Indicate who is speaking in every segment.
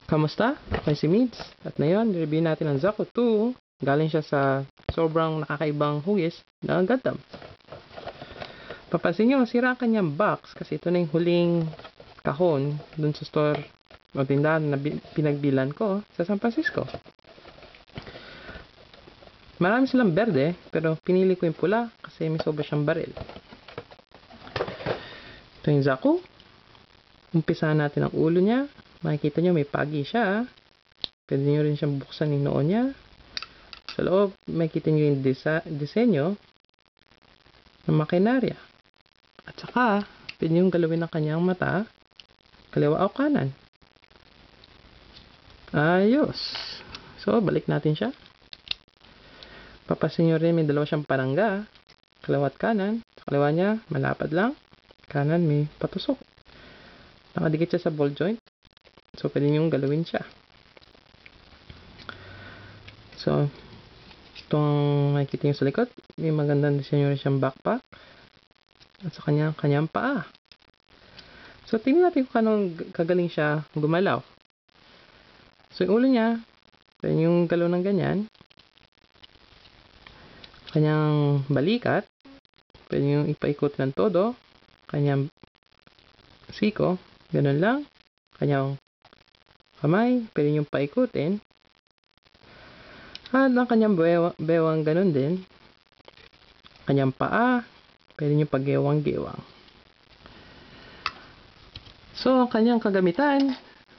Speaker 1: Kamusta? Ako si Mids. At ngayon, review natin ang Zaku 2. Galing siya sa sobrang nakakaibang hugis na Gundam. Papansin nyo, sira ang kanyang box kasi ito na yung huling kahon dun sa store o tindahan na pinagbilan ko sa San Francisco. Marami silang berde, pero pinili ko yung pula kasi may sobra siyang baril. Ito yung Zaku. Umpisahan natin ang ulo niya. Makikita nyo may pagi siya. Pwede nyo rin siyang buksan yung noo niya. Sa loob, makikita nyo yung disenyo ng makinarya. At saka, pwede nyo galawin ang kanyang mata, kaliwa o kanan. Ayos! So, balik natin siya. Papasin nyo rin may dalawa siyang palangga, kaliwa at kanan. Sa kaliwa niya, malapad lang. Kanan, may patusok. Nakadikit siya sa ball joint. So, pwede nyo galawin siya. So, itong makikita nyo sa likod, may magandang disenyo rin siyang backpack. At sa kanyang paa. So, tingnan natin kung anong kagaling siya gumalaw. So, yung ulo niya, pwede nyo galaw ng ganyan. Kanyang balikat, pwede nyo ipaikot ng todo. Kanyang siko, ganun lang. Kanyang kamay, pwede nyo paikutin. At ang kanyang bewang ganun din. Kanyang paa, pwede nyo paggewang-gewang. So, ang kanyang kagamitan,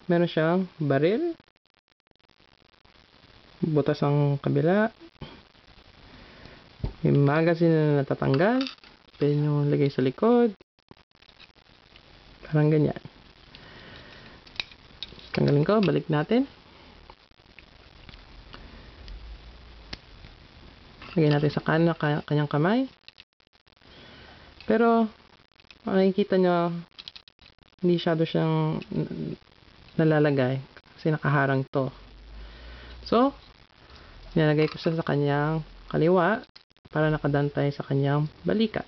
Speaker 1: meron siyang baril, butas ang kabila, may magazine na natatanggal, pwede nyo lagay sa likod, parang ganyan. Tanggalin ko, balik natin. Lagay natin sa kanan kanyang kamay. Pero, makikita nyo, hindi masyado siyang nalalagay kasi nakaharang to. So, nilalagay ko siya sa kanyang kaliwa para nakadantay sa kanyang balikat.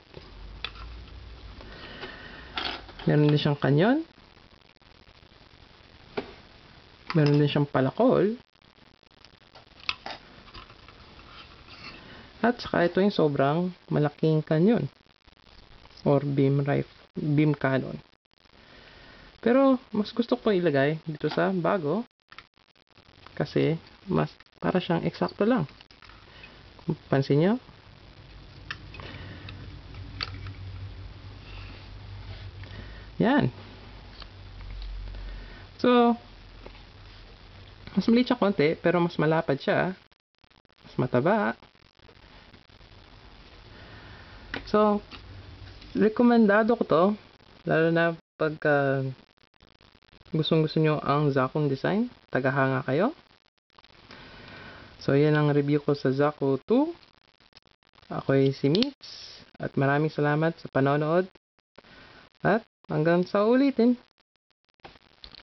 Speaker 1: Meron din siyang kanyon. Meron din siyang palakol. At saka ito yung sobrang malaking kanyon or beam cannon. Pero mas gusto ko ilagay dito sa bago kasi mas para siyang eksakto lang. Pansin nyo? Yan. So, mas maliit siya konti pero mas malapad siya. Mas mataba. So, rekomendado ko to lalo na pagka gustong-gusto nyo ang Zaku design, tagahanga kayo. So, yan ang review ko sa Zaku 2. Ako'y si Mids at maraming salamat sa panonood at hanggang sa ulitin.